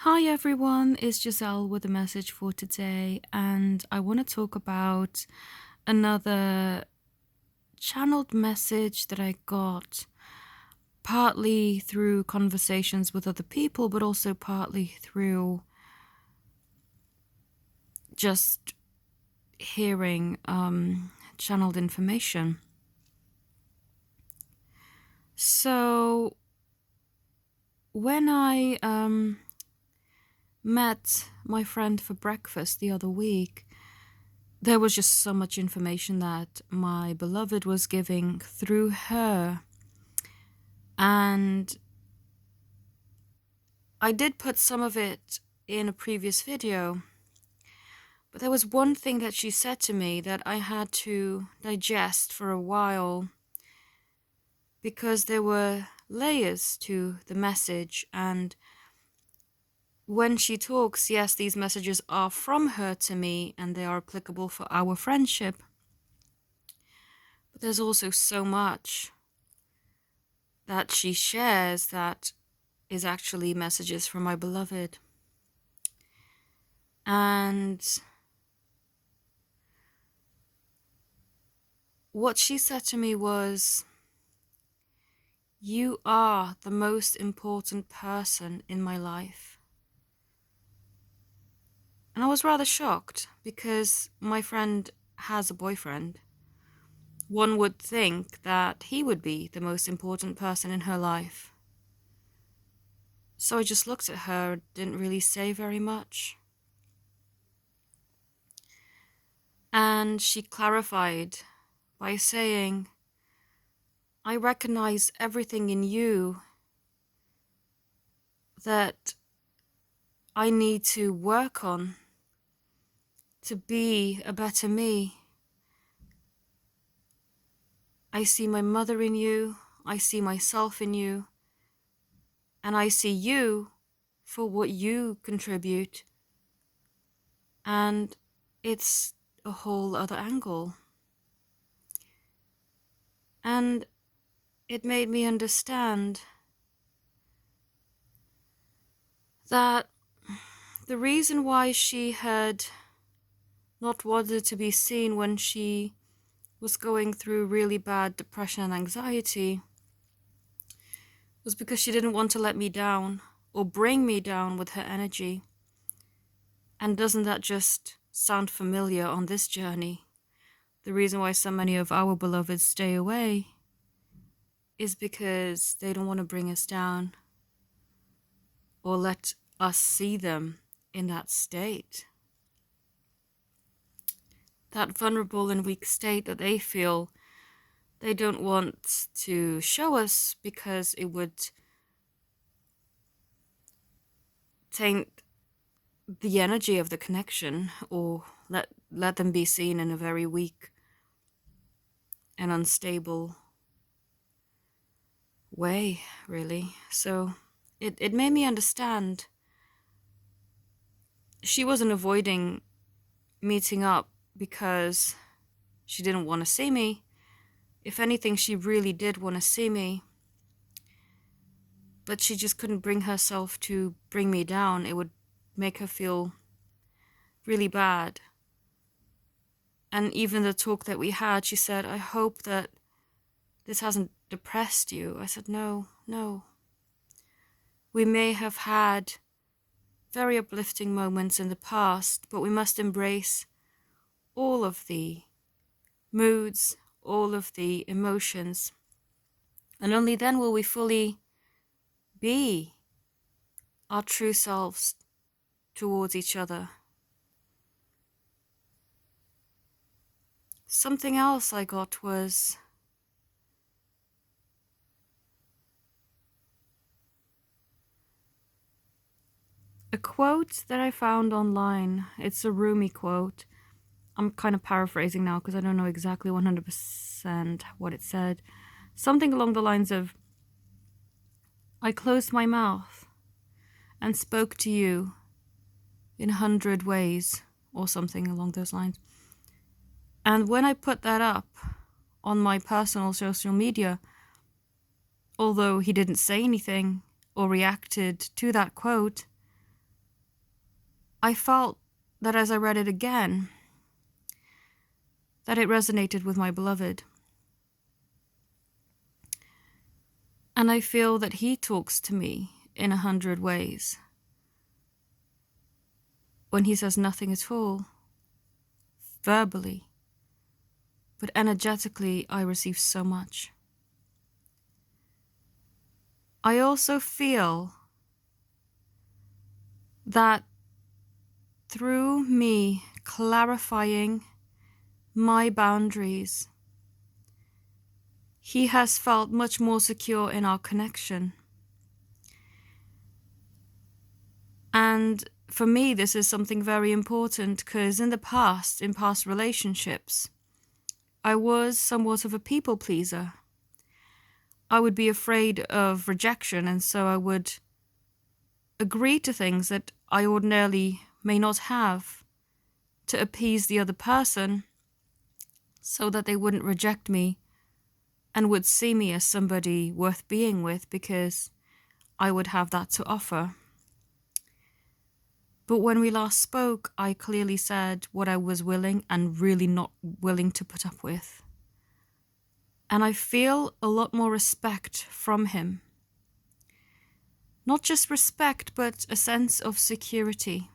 Hi everyone, it's Giselle with a message for today, and I want to talk about another channeled message that I got partly through conversations with other people, but also partly through just hearing channeled information. So, when I met my friend for breakfast the other week, there was just so much information that my beloved was giving through her. And I did put some of it in a previous video, but there was one thing that she said to me that I had to digest for a while because there were layers to the message. And when she talks, yes, these messages are from her to me and they are applicable for our friendship. But there's also so much that she shares that is actually messages from my beloved. And what she said to me was, "You are the most important person in my life." And I was rather shocked because my friend has a boyfriend. One would think that he would be the most important person in her life. So I just looked at her, didn't really say very much. And she clarified by saying, "I recognize everything in you that I need to work on to be a better me. I see my mother in you, I see myself in you, and I see you for what you contribute. And it's a whole other angle." And it made me understand that the reason why she had not wanted to be seen when she was going through really bad depression and anxiety was because she didn't want to let me down or bring me down with her energy. And doesn't that just sound familiar on this journey? The reason why so many of our beloveds stay away is because they don't want to bring us down or let us see them in that state. That vulnerable and weak state that they feel they don't want to show us because it would taint the energy of the connection or let them be seen in a very weak and unstable way, really. So it made me understand she wasn't avoiding meeting up because she didn't want to see me. If anything, she really did want to see me, but she just couldn't bring herself to bring me down. It would make her feel really bad. And even the talk that we had, she said, "I hope that this hasn't depressed you." I said, "No, no. We may have had very uplifting moments in the past, but we must embrace all of the moods, all of the emotions. And only then will we fully be our true selves towards each other." Something else I got was a quote that I found online. It's a Rumi quote. I'm kind of paraphrasing now because I don't know exactly 100% what it said. Something along the lines of, "I closed my mouth and spoke to you in 100 ways," or something along those lines. And when I put that up on my personal social media, although he didn't say anything or reacted to that quote, I felt that as I read it again, that it resonated with my beloved. And I feel that he talks to me in 100 ways. When he says nothing at all, verbally, but energetically, I receive so much. I also feel that through me clarifying my boundaries, he has felt much more secure in our connection. And for me, this is something very important because in past relationships, I was somewhat of a people pleaser. I would be afraid of rejection, and so I would agree to things that I ordinarily may not have to appease the other person so that they wouldn't reject me and would see me as somebody worth being with because I would have that to offer. But when we last spoke, I clearly said what I was willing and really not willing to put up with. And I feel a lot more respect from him. Not just respect, but a sense of security.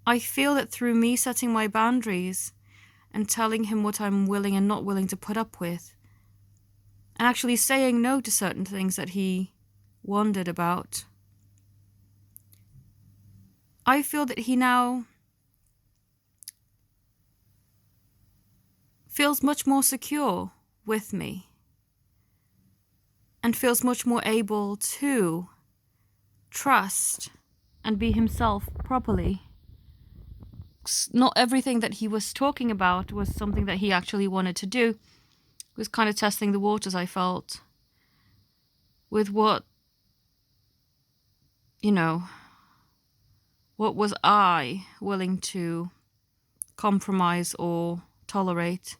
I feel that through me setting my boundaries and telling him what I'm willing and not willing to put up with, and actually saying no to certain things that he wondered about, I feel that he now feels much more secure with me and feels much more able to trust and be himself properly. Not everything that he was talking about was something that he actually wanted to do. It was kind of testing the waters, I felt, with what was I willing to compromise or tolerate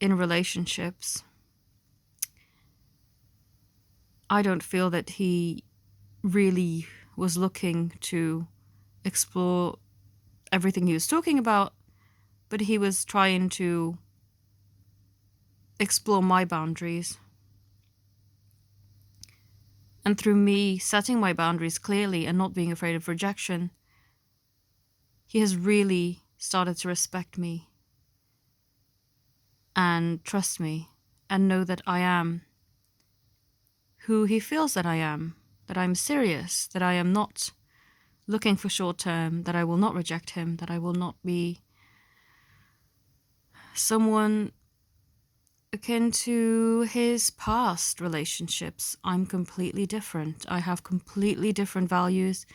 in relationships. I don't feel that he really was looking to explore everything he was talking about, but he was trying to explore my boundaries. And through me setting my boundaries clearly and not being afraid of rejection, he has really started to respect me and trust me and know that I am who he feels that I am, that I'm serious, that I am not looking for short term, that I will not reject him, that I will not be someone akin to his past relationships. I'm completely different. I have completely different values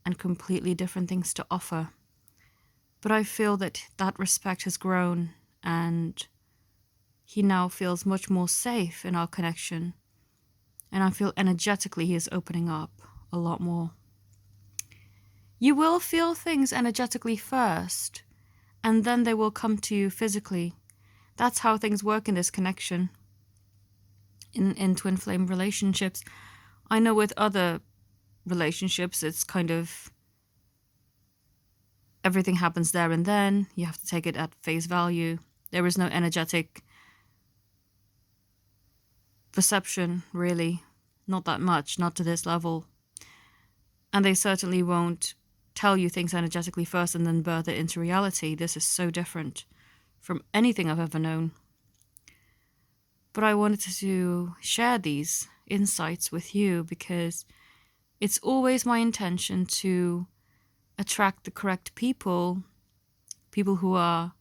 and completely different things to offer. But I feel that respect has grown and he now feels much more safe in our connection. And I feel energetically he is opening up a lot more. You will feel things energetically first, and then they will come to you physically. That's how things work in this connection, in twin flame relationships. I know with other relationships, it's kind of everything happens there and then. You have to take it at face value. There is no energetic perception, really. Not that much, not to this level. And they certainly won't tell you things energetically first and then birth it into reality. This is so different from anything I've ever known. But I wanted to share these insights with you because it's always my intention to attract the correct people who are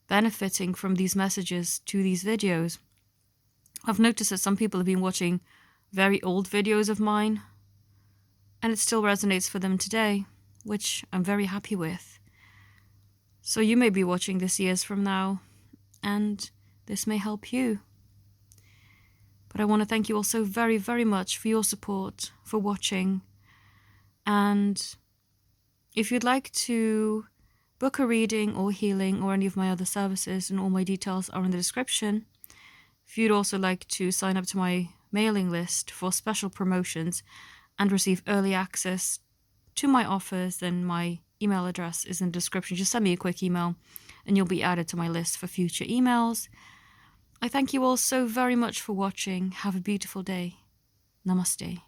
benefiting from these messages to these videos. I've noticed that some people have been watching very old videos of mine, and it still resonates for them today, which I'm very happy with. So you may be watching this years from now, and this may help you. But I want to thank you all so very, very much for your support, for watching. And if you'd like to book a reading or healing or any of my other services, and all my details are in the description. If you'd also like to sign up to my mailing list for special promotions and receive early access to my offers, then my email address is in the description. Just send me a quick email and you'll be added to my list for future emails. I thank you all so very much for watching. Have a beautiful day. Namaste.